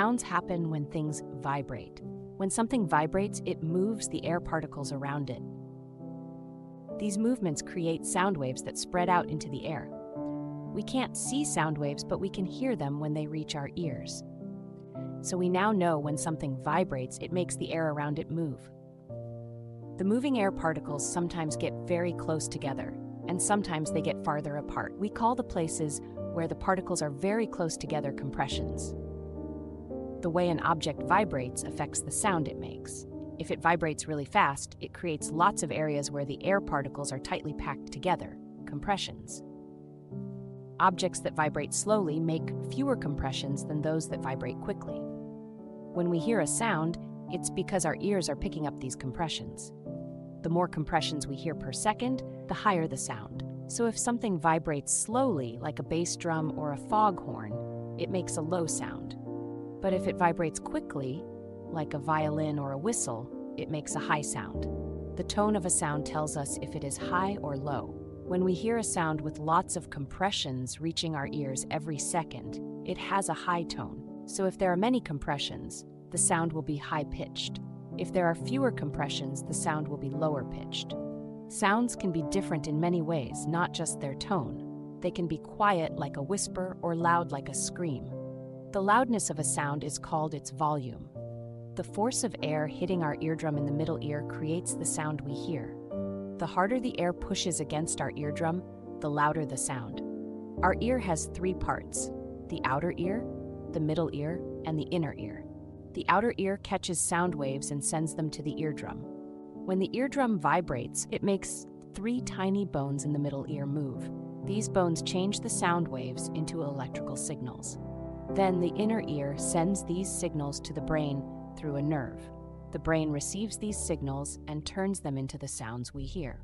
Sounds happen when things vibrate. When something vibrates, it moves the air particles around it. These movements create sound waves that spread out into the air. We can't see sound waves, but we can hear them when they reach our ears. So we now know when something vibrates, it makes the air around it move. The moving air particles sometimes get very close together, and sometimes they get farther apart. We call the places where the particles are very close together compressions. The way an object vibrates affects the sound it makes. If it vibrates really fast, it creates lots of areas where the air particles are tightly packed together, compressions. Objects that vibrate slowly make fewer compressions than those that vibrate quickly. When we hear a sound, it's because our ears are picking up these compressions. The more compressions we hear per second, the higher the sound. So if something vibrates slowly, like a bass drum or a foghorn, it makes a low sound. But if it vibrates quickly, like a violin or a whistle, it makes a high sound. The tone of a sound tells us if it is high or low. When we hear a sound with lots of compressions reaching our ears every second, it has a high tone. So if there are many compressions, the sound will be high-pitched. If there are fewer compressions, the sound will be lower-pitched. Sounds can be different in many ways, not just their tone. They can be quiet like a whisper or loud like a scream. The loudness of a sound is called its volume. The force of air hitting our eardrum in the middle ear creates the sound we hear. The harder the air pushes against our eardrum, the louder the sound. Our ear has three parts: the outer ear, the middle ear, and the inner ear. The outer ear catches sound waves and sends them to the eardrum. When the eardrum vibrates, it makes three tiny bones in the middle ear move. These bones change the sound waves into electrical signals. Then the inner ear sends these signals to the brain through a nerve. The brain receives these signals and turns them into the sounds we hear.